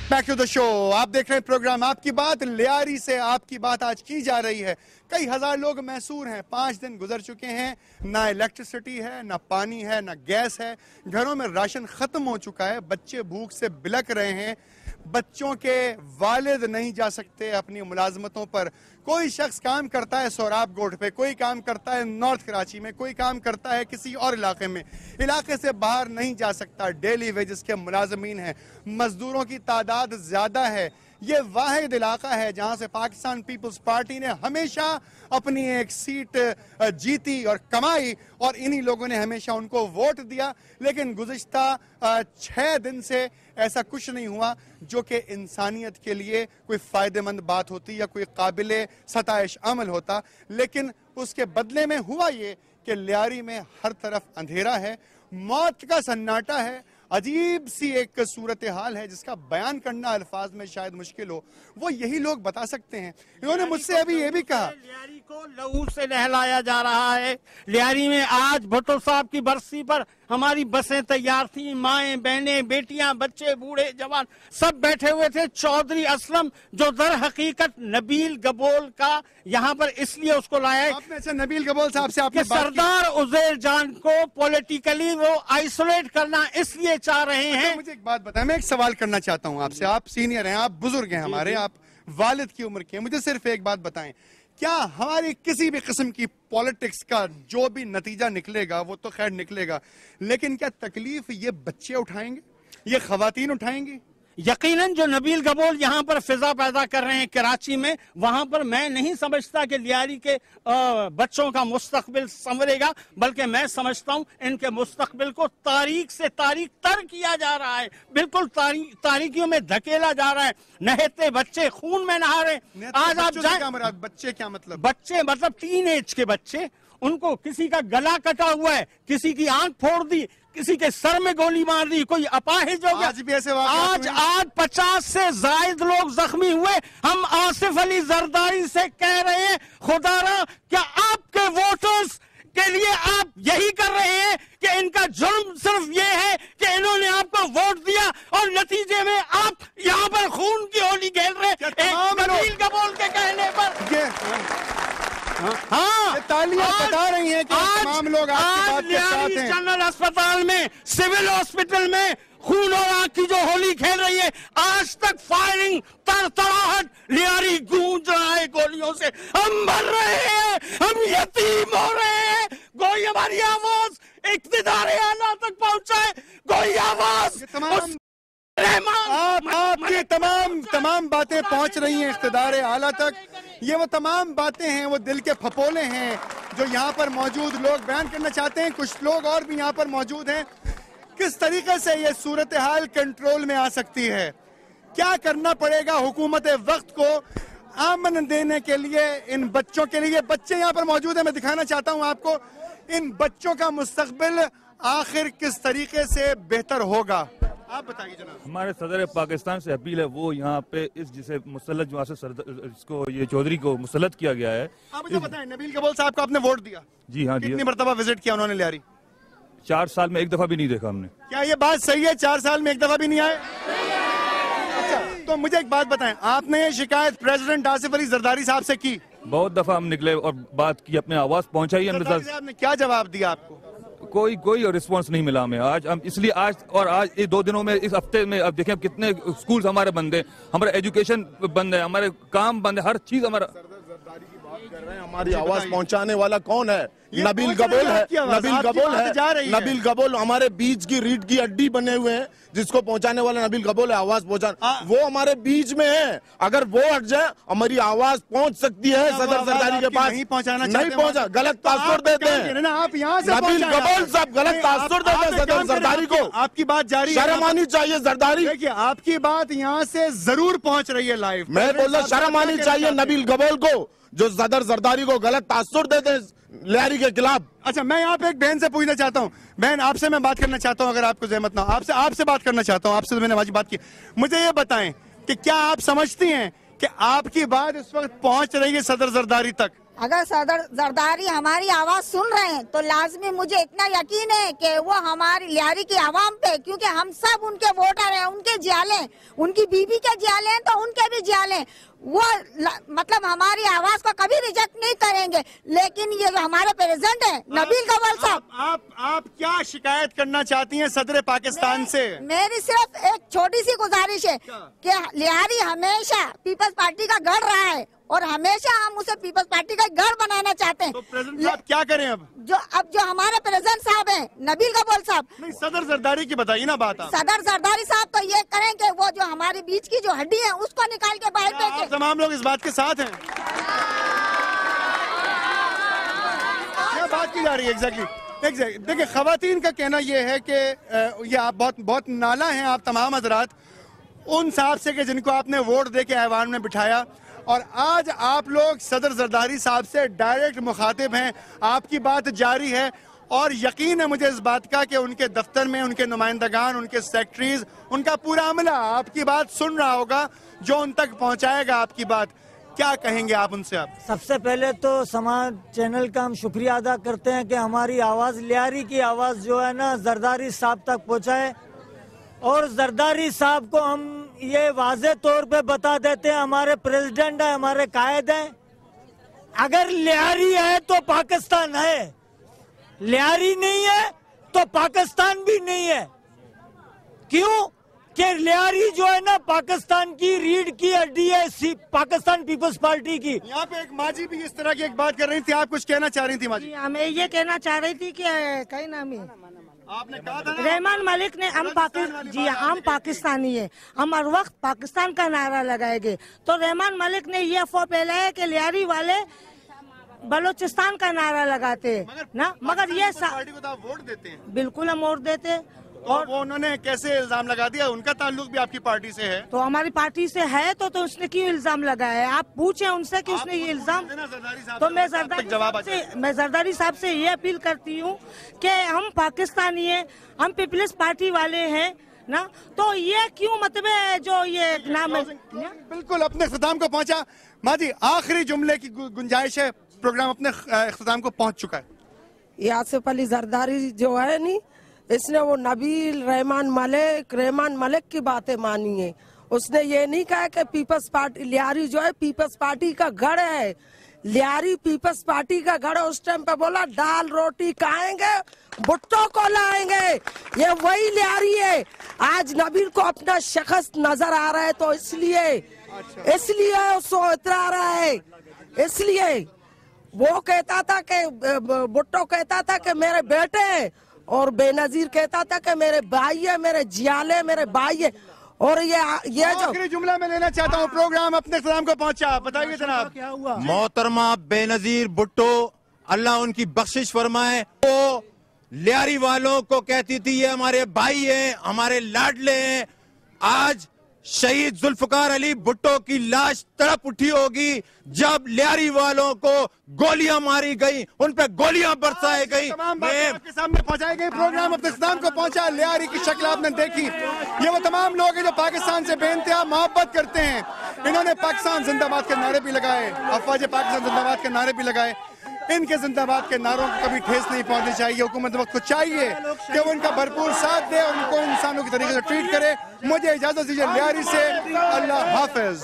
Back to the show. आप देख रहे हैं प्रोग्राम आपकी बात। लियारी से आपकी बात आज की जा रही है। कई हजार लोग महसूर हैं। 5 दिन गुजर चुके हैं, ना इलेक्ट्रिसिटी है, ना पानी है, ना गैस है। घरों में राशन खत्म हो चुका है। बच्चे भूख से बिलक रहे हैं। बच्चों के वालिद नहीं जा सकते अपनी मुलाजमतों पर। कोई शख्स काम करता है सोराब गोट पे, कोई काम करता है नॉर्थ कराची में, कोई काम करता है किसी और इलाके में। इलाके से बाहर नहीं जा सकता। डेली वेजेस के मुलाजमीन हैं। मजदूरों की तादाद ज्यादा है। ये वाहिद इलाका है जहां से पाकिस्तान पीपल्स पार्टी ने हमेशा अपनी एक सीट जीती और कमाई, और इन्हीं लोगों ने हमेशा उनको वोट दिया। लेकिन गुज़िश्ता 6 दिन से ऐसा कुछ नहीं हुआ जो कि इंसानियत के लिए कोई फ़ायदेमंद बात होती या कोई काबिल सताइश अमल होता। लेकिन उसके बदले में हुआ ये कि लियारी में हर तरफ अंधेरा है, मौत का सन्नाटा है। अजीब सी एक सूरत हाल है जिसका बयान करना अल्फाज में शायद मुश्किल हो, वो यही लोग बता सकते हैं। इन्होंने मुझसे अभी ये भी कहा, लियारी को लहू से नहलाया जा रहा है। लियारी में आज भुट्टो साहब की बरसी पर हमारी बसें तैयार थी। माएं, बहनें, बेटियां, बच्चे, बूढ़े, जवान सब बैठे हुए थे। चौधरी असलम जो दर हकीकत नबील गबोल का यहाँ पर इसलिए उसको लाया है। आपने अच्छा नबील गबोल साहब से आपने सरदार उजैर जान को पॉलिटिकली वो आइसोलेट करना इसलिए चाह रहे हैं। मुझे एक बात बताएं, मैं एक सवाल करना चाहता हूं आपसे। आप सीनियर हैं, आप बुजुर्ग हैं हमारे, आप वालिद की उम्र के हैं। मुझे सिर्फ एक बात बताएं, क्या हमारी किसी भी किस्म की पॉलिटिक्स का जो भी नतीजा निकलेगा वो तो खैर निकलेगा, लेकिन क्या तकलीफ ये बच्चे उठाएंगे, ये खवातीन उठाएंगी? यकीनन जो नबील गबोल यहाँ पर फिजा पैदा कर रहे हैं कराची में, वहां पर मैं नहीं समझता कि लियारी के बच्चों का मुस्तकबिल संवरेगा, बल्कि मैं समझता हूँ इनके मुस्तकबिल को तारीख से तारीख तर किया जा रहा है। बिल्कुल तारीखियों में धकेला जा रहा है। नहते बच्चे खून में नहा रहे। आज आप जाए, बच्चे क्या मतलब? बच्चे मतलब टीनेज के बच्चे, उनको किसी का गला कटा हुआ है, किसी की आंख फोड़ दी, किसी के सर में गोली मार दी, कोई अपाहिज हो गया। आज भी ऐसे आज 50 से जायद लोग जख्मी हुए। हम आसिफ अली जरदारी से कह रहे हैं, खुदारा क्या आपके वोटर्स के लिए आप यही कर रहे हैं कि इनका जुर्म सिर्फ ये है कि इन्होंने आपको वोट दिया और नतीजे में आप यहाँ पर खून की होली खेल रहे हैं। नबील गबोल के कहने पर हाँ, तालियां बता रही हैं कि तमाम लोग आपकी बात के साथ हैं। जनरल अस्पताल में, सिविल हॉस्पिटल में खून और आग की जो होली खेल रही है। आज तक फायरिंग, तरतड़ाहट, लियारी गूंज रहा है गोलियों से। हम मर रहे हैं, हम यतीम हो रहे हैं। कोई हमारी आवाज इक़्तिदार आला तक पहुंचाए, कोई आवाज आपकी तमाम बातें पहुंच रही हैं इक़्तिदार आला तक। ये वो तमाम बातें हैं, वो दिल के फपोले हैं जो यहाँ पर मौजूद लोग बयान करना चाहते हैं। कुछ लोग और भी यहाँ पर मौजूद हैं। किस तरीके से ये सूरत हाल कंट्रोल में आ सकती है? क्या करना पड़ेगा हुकूमत वक्त को अमन देने के लिए इन बच्चों के लिए? बच्चे यहाँ पर मौजूद हैं, मैं दिखाना चाहता हूँ आपको। इन बच्चों का मुस्तकबिल आखिर किस तरीके से बेहतर होगा, आप बताइए जनाब। हमारे सदर पाकिस्तान से अपील है, वो यहाँ पे इस जिसे मुसल्लत जो इसको ये चौधरी को मुसल्लत किया गया है। आप मुझे बताएं, नबील गबोल साहब को आपने वोट दिया? जी हाँ, कितनी मरतबा विजिट किया उन्होंने लियारी? 4 साल में एक दफा भी नहीं देखा हमने। क्या ये बात सही है, 4 साल में एक दफा भी नहीं आए? अच्छा, तो मुझे एक बात बताएं, आपने ये शिकायत प्रेसिडेंट आसिफ अली जरदारी साहब से की? बहुत दफा हम निकले और बात की, अपने आवाज पहुंचाई। हमने क्या जवाब दिया आपको? कोई रिस्पांस नहीं मिला हमें। आज हम इसलिए आज ये 2 दिनों में, इस हफ्ते में अब देखें कितने स्कूल्स हमारे बंद हैं, हमारा एजुकेशन बंद है, हमारे काम बंद है, हर चीज हमारा। हमारी आवाज पहुंचाने वाला कौन है? नबील गबोल है। नबील गबोल है। नबील गबोल हमारे बीच की रीढ़ की हड्डी बने हुए हैं, जिसको पहुंचाने वाला नबील गबोल है। आवाज पहुंचाना, वो हमारे बीच में है। अगर वो हट जाए, हमारी आवाज पहुंच सकती है सदर जरदारी के पास। नहीं पहुंचा, गलत तासुर देते हैं। आप यहाँ से नबील गबोल साहब गलत तासुर देते हैं सदर जरदारी को। आपकी बात जारी, शर्म आनी चाहिए जरदारी। देखिए, आपकी बात यहाँ से जरूर पहुंच रही है लाइव। मैं बोल रहा, शर्म आनी चाहिए नबील गबोल को, जो सदर जरदारी को गलत तासुर देते हैं लियारी के खिलाफ। अच्छा, मैं यहाँ पे एक बहन से पूछना चाहता हूँ। बहन, आपसे मैं बात करना चाहता हूँ, अगर आपको जहमत ना हो। आपसे बात करना चाहता हूँ। आपसे तो मैंने आज बात की। मुझे ये बताएं कि क्या आप समझती हैं कि आपकी बात इस वक्त पहुंच रही है सदर जरदारी तक? अगर सदर जरदारी हमारी आवाज सुन रहे हैं तो लाजमी मुझे इतना यकीन है कि वो हमारी लियारी की आवाम पे, क्योंकि हम सब उनके वोटर हैं, उनके जियाले, उनकी बीबी के जियाले हैं तो उनके भी जियाले, वो मतलब हमारी आवाज को कभी रिजेक्ट नहीं करेंगे। लेकिन ये जो हमारे प्रेसिडेंट है नबील कबोल साहब, आप क्या शिकायत करना चाहती हैं सदर पाकिस्तान से? मेरी सिर्फ एक छोटी सी गुजारिश है कि लियारी हमेशा पीपल्स पार्टी का गढ़ रहा है और हमेशा हम उसे पीपल्स पार्टी का गढ़ बनाना चाहते हैं। तो प्रेसिडेंट साहब क्या करें अब? जो हमारे प्रेसिडेंट साहब हैं नबील कबोल साहब, नहीं सदर जरदारी की बताइए ना बात आप। सदर जरदारी साहब तो ये करें कि वो जो हमारे बीच की जो हड्डी है उसको निकाल के बाहर फेंके। आप तमाम लोग इस बात के साथ हैं? क्या बात की जा रही है एग्जैक्टली? देखिए खवातीन का कहना ये है कि ये आप बहुत नाला हैं आप तमाम हजरात उन साहब से कि जिनको आपने वोट दे के ऐवान में बिठाया, और आज आप लोग सदर जरदारी साहब से डायरेक्ट मुखातिब हैं, आपकी बात जारी है और यकीन है मुझे इस बात का कि उनके दफ्तर में उनके नुमाइंदगान, उनके सेक्रेटरीज, उनका पूरा अमला आपकी बात सुन रहा होगा, जो उन तक पहुंचाएगा आपकी बात। क्या कहेंगे आप उनसे? आप सबसे पहले तो समाज चैनल का हम शुक्रिया अदा करते हैं कि हमारी आवाज़, लियारी की आवाज़ जो है ना जरदारी साहब तक पहुंचाए, और जरदारी साहब को हम ये वाज़े तौर पे बता देते हैं, हमारे प्रेसिडेंट है, हमारे कायद हैं, अगर लियारी है तो पाकिस्तान है, लियारी नहीं है तो पाकिस्तान भी नहीं है। क्यों कि लियारी जो है ना पाकिस्तान की रीढ़ की हड्डी है, पाकिस्तान पीपल्स पार्टी की। यहाँ पे एक माजी भी इस तरह की एक बात कर रही थी, आप कुछ कहना चाह रही थी माजी? मैं ये कहना चाह रही थी कि कहीं नाम है आपने कहा था रहमान मलिक ने हम पाकिस्तानी है, हम हर वक्त पाकिस्तान का नारा लगाएंगे, तो रहमान मलिक ने ये अफवाह फैलाया कि लियारी वाले बलोचिस्तान का नारा लगाते हैं ना, मगर ये पार्टी को तो आप वोट देते हैं? बिल्कुल हम वोट देते हैं। और वो उन्होंने कैसे इल्जाम लगा दिया? उनका ताल्लुक भी आपकी पार्टी से है? तो हमारी पार्टी से है तो उसने क्यों इल्जाम लगाया है? आप पूछे उनसे कि उसने ये इल्जाम, तो मैं जरदारी साहब से ये अपील करती हूँ कि हम पाकिस्तानी हैं, हम पीपल्स पार्टी वाले हैं ना, तो ये क्यों मतलब जो ये नाम है बिल्कुल अपने इख्तिताम को पहुँचा। माजी आखिरी जुमले की गुंजाइश है, प्रोग्राम अपने इख्तिताम को पहुँच चुका है। ये आसिफ अली जरदारी जो है नी, इसने वो नबील रहमान मलिक की बातें मानी है। उसने ये नहीं कहा कि पीपल्स पार्टी लियारी जो है पीपल्स पार्टी का गढ़ है, लियारी पीपल्स पार्टी का गढ़। उस टाइम पे बोला दाल रोटी खाएंगे, भुट्टो को लाएंगे, ये वही लियारी है। आज नबील को अपना शख्स नजर आ रहा है तो इसलिए उसको इतरा रहा है। इसलिए वो कहता था कि भुट्टो कहता था कि मेरे बेटे हैं, और बेनजीर कहता था कि मेरे भाई है, मेरे जियाले मेरे भाई है। और ये जो आखिरी जुमला मैं लेना चाहता हूँ, प्रोग्राम अपने इख्तिताम को पहुंचा, बताइए जनाब क्या हुआ? मोहतरमा बेनजीर भुट्टो अल्लाह उनकी बख्शिश फरमाए, वो लियारी वालों को कहती थी ये हमारे भाई हैं, हमारे लाडले हैं। आज शहीद जुल्फकार अली भुट्टो की लाश तड़प उठी होगी जब लियारी वालों को गोलियां मारी गई, उन पे गोलियां बरसाई गई। तमाम बातें आपके सामने पहुंचाई गई, प्रोग्राम अपने इख्तिताम को पहुंचा। लियारी की शक्ल आपने देखी, ये वो तमाम लोग हैं जो पाकिस्तान से बेइंतहा मोहब्बत करते हैं। इन्होंने पाकिस्तान जिंदाबाद के नारे भी लगाए, अफवाज पाकिस्तान जिंदाबाद के नारे भी लगाए। इनके जिंदाबाद के नारों को कभी ठेस नहीं पहुंचनी चाहिए। हुकूमत वक्त को चाहिए कि वो उनका भरपूर साथ दे, उनको इंसानों की तरीके से ट्रीट करे। मुझे इजाजत दीजिए लियारी से, अल्लाह हाफिज।